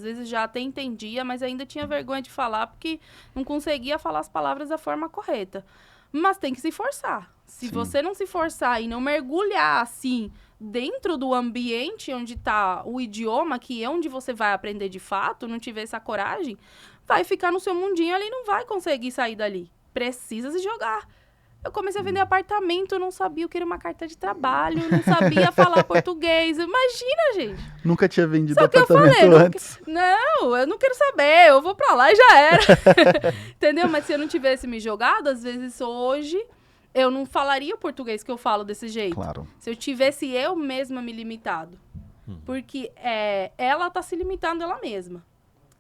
Às vezes já até entendia, mas ainda tinha vergonha de falar porque não conseguia falar as palavras da forma correta. Mas tem que se forçar. Se Sim. você não se forçar e não mergulhar assim dentro do ambiente onde está o idioma, que é onde você vai aprender de fato, não tiver essa coragem, vai ficar no seu mundinho ali e não vai conseguir sair dali. Precisa se jogar. Eu comecei a vender apartamento, eu não sabia o que era uma carta de trabalho, não sabia falar português. Imagina, gente. Nunca tinha vendido Só que eu apartamento falei, antes. não, eu não quero saber, eu vou pra lá e já era. Entendeu? Mas se eu não tivesse me jogado, às vezes hoje, eu não falaria o português que eu falo desse jeito. Claro. Se eu tivesse eu mesma me limitado. Porque ela tá se limitando ela mesma.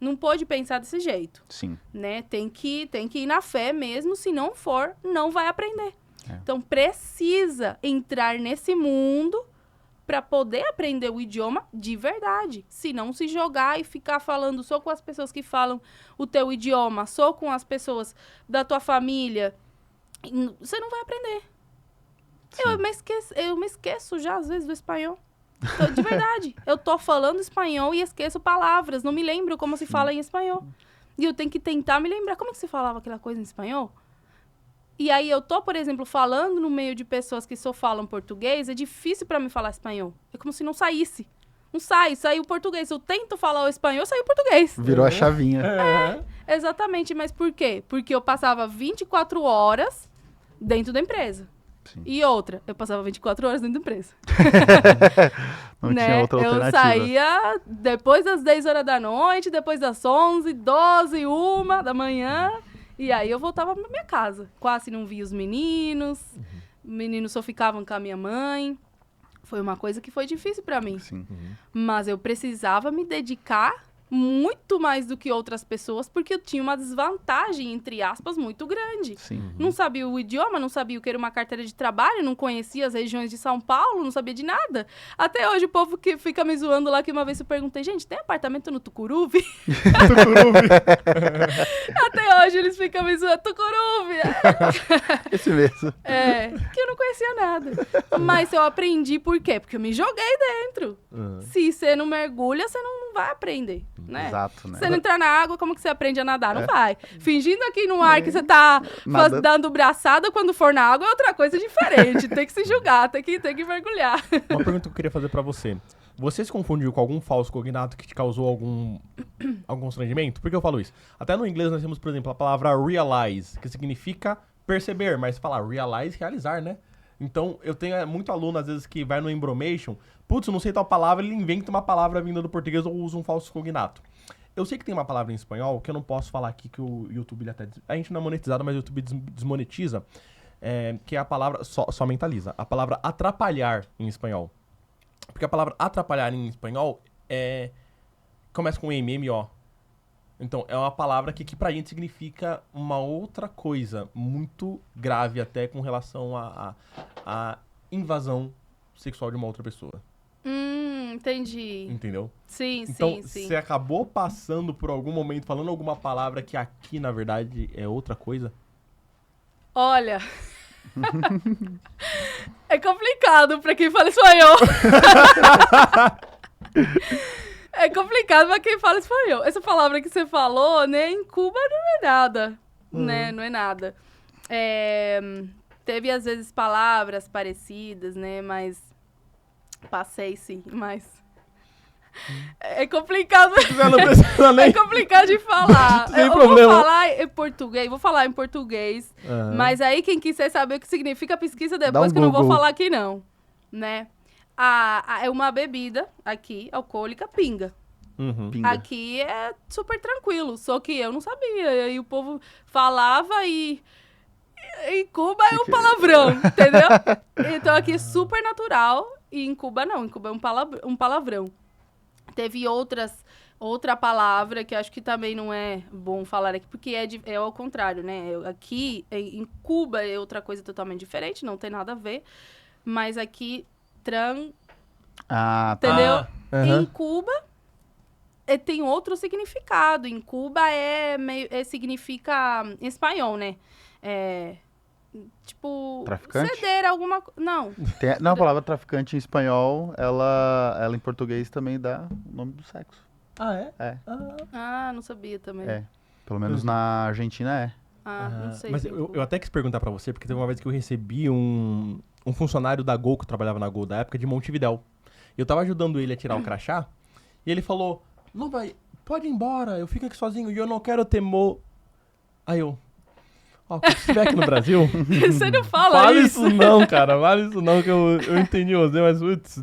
Não pode pensar desse jeito, Sim. né? Tem que ir na fé mesmo, se não for, não vai aprender. Então, precisa entrar nesse mundo para poder aprender o idioma de verdade. Se não se jogar e ficar falando só com as pessoas que falam o teu idioma, só com as pessoas da tua família, você não vai aprender. Eu me esqueço já, às vezes, do espanhol. De verdade. Eu tô falando espanhol e esqueço palavras. Não me lembro como se fala em espanhol. E eu tenho que tentar me lembrar. Como é que se falava aquela coisa em espanhol? E aí eu tô, por exemplo, falando no meio de pessoas que só falam português, é difícil pra mim falar espanhol. É como se não saísse. Não sai, saiu o português. Eu tento falar o espanhol, saiu o português. Virou a chavinha. Exatamente, mas por quê? Porque eu passava 24 horas dentro da empresa. Sim. E outra, eu passava 24 horas dentro da empresa. Não tinha outra Eu alternativa. saía depois das 10 horas da noite, depois das 11, 12, 1 da manhã. E aí eu voltava pra minha casa. Quase não via os meninos. Meninos só ficavam com a minha mãe. Foi uma coisa que foi difícil pra mim. Sim. Mas eu precisava me dedicar muito mais do que outras pessoas, porque eu tinha uma desvantagem, entre aspas, muito grande. Sim. Não sabia o idioma, não sabia o que era uma carteira de trabalho, não conhecia as regiões de São Paulo, não sabia de nada. Até hoje o povo que fica me zoando lá, que uma vez eu perguntei, gente, tem apartamento no Tucuruvi? Até hoje eles ficam me zoando, Tucuruvi! Esse mesmo. Que eu não conhecia nada. Mas eu aprendi por quê? Porque eu me joguei dentro. Se você não mergulha, você não vai aprender, né? Exato, né? Se você não entrar na água, como que você aprende a nadar? Não vai. Fingindo aqui no ar que você tá dando braçada, quando for na água é outra coisa diferente. Tem que se julgar, tem que mergulhar. Uma pergunta que eu queria fazer pra você. Você se confundiu com algum falso cognato que te causou algum constrangimento? Por que eu falo isso? Até no inglês nós temos, por exemplo, a palavra realize, que significa perceber, mas falar realize, realizar, né? Então, eu tenho muito aluno, às vezes, que vai no Embromation, putz, não sei tal palavra, ele inventa uma palavra vinda do português ou usa um falso cognato. Eu sei que tem uma palavra em espanhol que eu não posso falar aqui, que o YouTube, ele até... A gente não é monetizado, mas o YouTube desmonetiza, que é a palavra... Só mentaliza. A palavra atrapalhar em espanhol. Porque a palavra atrapalhar em espanhol começa com M-M-O. Então, é uma palavra que pra gente significa uma outra coisa, muito grave até com relação à invasão sexual de uma outra pessoa. Entendi. Entendeu? Sim, Então, sim. você acabou passando por algum momento falando alguma palavra que aqui, na verdade, é outra coisa? Olha... É complicado pra quem fala espanhol. É complicado pra quem fala espanhol. Essa palavra que você falou, né, em Cuba não é nada, né, não é nada. Teve, às vezes, palavras parecidas, né, mas passei, sim, mas... É complicado. É complicado de falar. Sem eu problema. Vou falar em português. Mas aí quem quiser saber o que significa, pesquisa depois, um que eu não vou Google. falar aqui não, né? É uma bebida aqui, alcoólica, pinga. Pinga. Aqui é super tranquilo, só que eu não sabia. E aí o povo falava e... Em Cuba é um palavrão, entendeu? Então aqui é super natural e em Cuba não. Em Cuba é um palavrão. Teve outra palavra que acho que também não é bom falar aqui, porque é ao contrário, né? Aqui, em Cuba, é outra coisa totalmente diferente, não tem nada a ver. Mas aqui, Ah, tá. entendeu? Aham. Em Cuba, tem outro significado. Em Cuba significa em espanhol, né? Tipo... Traficante? Ceder alguma... Não. Não, a palavra traficante em espanhol, ela em português também dá o nome do sexo. Ah, é? É. Ah, não sabia também. É. Pelo menos na Argentina é. Ah, não sei. Mas se eu até quis perguntar pra você, porque teve uma vez que eu recebi um funcionário da Gol, que trabalhava na Gol da época, de Montevidéu. Eu tava ajudando ele a tirar o crachá, e ele falou, não vai, pode ir embora, eu fico aqui sozinho e eu não quero temor. Aí eu, ó, quando estiver aqui no Brasil... Você não fala Fala isso. isso não, cara. Fala isso não, que eu entendi você, mas putz,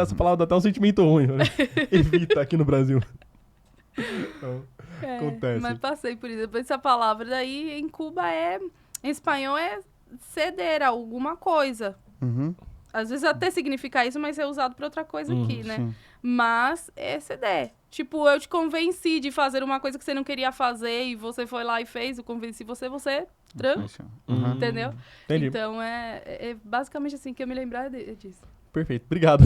essa palavra dá até um sentimento ruim. Né? Evita aqui no Brasil. Então, acontece. Mas passei por isso. Depois essa palavra daí em Cuba em espanhol é ceder a alguma coisa. Uhum. Às vezes até significa isso, mas é usado pra outra coisa aqui, né? Sim. Mas é ceder. Tipo, eu te convenci de fazer uma coisa que você não queria fazer e você foi lá e fez, eu convenci você Uhum. entendeu? Entendi. Então é basicamente assim que eu me lembrar disso. Perfeito. Obrigado.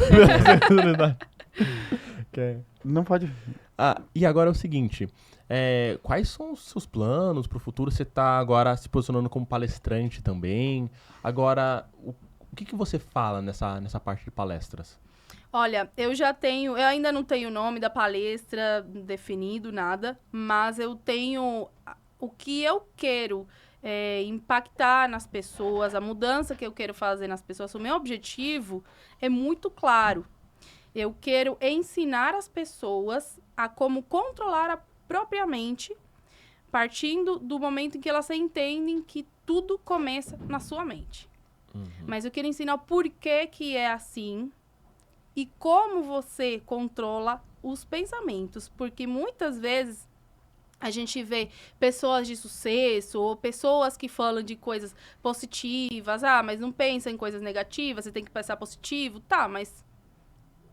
Não pode. E agora é o seguinte. Quais são os seus planos pro futuro? Você tá agora se posicionando como palestrante também. Agora, o que você fala nessa parte de palestras? Olha, eu ainda não tenho o nome da palestra definido, nada, mas eu tenho o que eu quero impactar nas pessoas, a mudança que eu quero fazer nas pessoas. O meu objetivo é muito claro. Eu quero ensinar as pessoas a como controlar a própria mente, partindo do momento em que elas entendem que tudo começa na sua mente. Mas eu quero ensinar o porquê que é assim e como você controla os pensamentos. Porque muitas vezes a gente vê pessoas de sucesso ou pessoas que falam de coisas positivas. Ah, mas não pensa em coisas negativas, você tem que pensar positivo. Tá, mas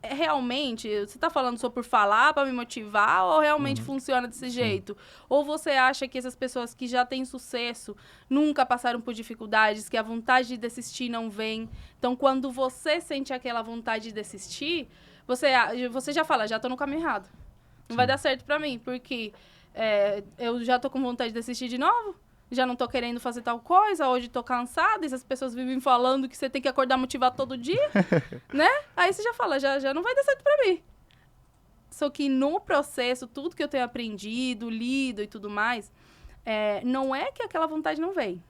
realmente, você tá falando só por falar, pra me motivar, ou realmente funciona desse jeito? Ou você acha que essas pessoas que já têm sucesso nunca passaram por dificuldades, que a vontade de desistir não vem? Então, quando você sente aquela vontade de desistir, você já fala, já tô no caminho errado. Não vai dar certo pra mim, porque eu já tô com vontade de desistir de novo. Já não tô querendo fazer tal coisa, hoje tô cansada, e essas pessoas vivem falando que você tem que acordar motivado todo dia, né? Aí você já fala, já não vai dar certo pra mim. Só que no processo, tudo que eu tenho aprendido, lido e tudo mais, não é que aquela vontade não vem.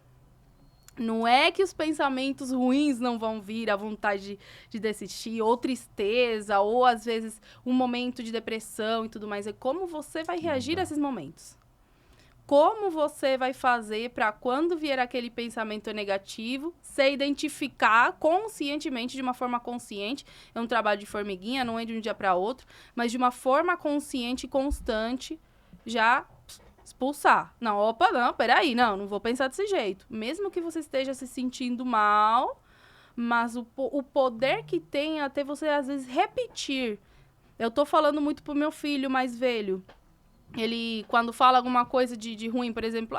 Não é que os pensamentos ruins não vão vir, a vontade de desistir, ou tristeza, ou às vezes um momento de depressão e tudo mais. É como você vai reagir a esses momentos. Como você vai fazer para quando vier aquele pensamento negativo, você identificar conscientemente, de uma forma consciente. É um trabalho de formiguinha, não é de um dia para outro, mas de uma forma consciente e constante, já expulsar. Não, opa, não, peraí, não vou pensar desse jeito. Mesmo que você esteja se sentindo mal, mas o poder que tem até você, às vezes, repetir. Eu tô falando muito pro meu filho mais velho. Ele, quando fala alguma coisa de ruim, por exemplo,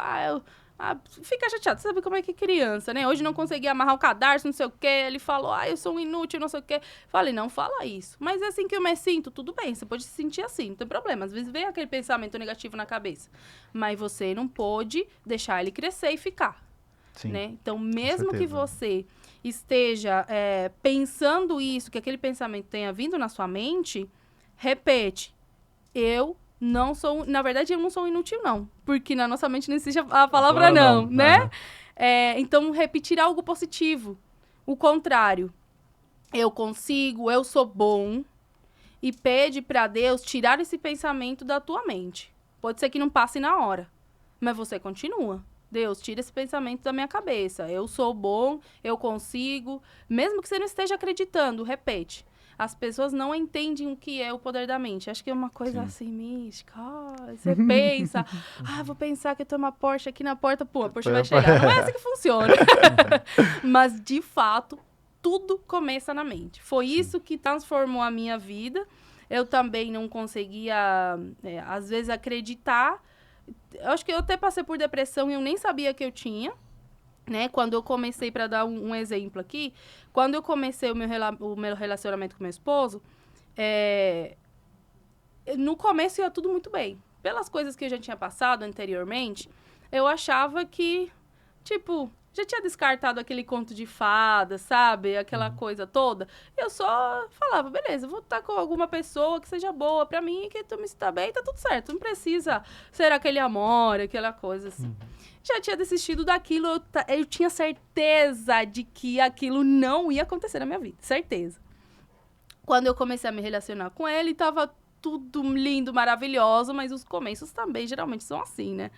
fica chateado. Você sabe como é que é criança, né? Hoje não consegui amarrar o cadarço, não sei o quê. Ele falou, eu sou um inútil, não sei o quê. Falei, não fala isso. Mas é assim que eu me sinto, tudo bem. Você pode se sentir assim, não tem problema. Às vezes vem aquele pensamento negativo na cabeça. Mas você não pode deixar ele crescer e ficar. Sim, né? Então, mesmo que certeza. você esteja pensando isso, que aquele pensamento tenha vindo na sua mente, repete. Na verdade, eu não sou inútil, não. Porque na nossa mente não existe a palavra não, né? Então, repetir algo positivo. O contrário. Eu consigo, eu sou bom. E pede para Deus tirar esse pensamento da tua mente. Pode ser que não passe na hora, mas você continua. Deus, tira esse pensamento da minha cabeça. Eu sou bom, eu consigo. Mesmo que você não esteja acreditando, repete. As pessoas não entendem o que é o poder da mente. Acho que é uma coisa assim, mística. Você pensa, vou pensar que eu tenho uma Porsche aqui na porta. Pô, a Porsche vai chegar. Não é assim que funciona. Mas, de fato, tudo começa na mente. Foi isso que transformou a minha vida. Eu também não conseguia, às vezes, acreditar. Eu acho que eu até passei por depressão e eu nem sabia que eu tinha. Né? Quando eu comecei, para dar um exemplo aqui, quando eu comecei o meu relacionamento com meu esposo, no começo ia tudo muito bem. Pelas coisas que eu já tinha passado anteriormente, eu achava que, Já tinha descartado aquele conto de fada, sabe? Aquela coisa toda. Eu só falava, beleza, vou estar com alguma pessoa que seja boa pra mim, que tu me está bem, tá tudo certo. Não precisa ser aquele amor, aquela coisa assim. Já tinha desistido daquilo, eu tinha certeza de que aquilo não ia acontecer na minha vida. Certeza. Quando eu comecei a me relacionar com ele, tava tudo lindo, maravilhoso, mas os começos também geralmente são assim, né?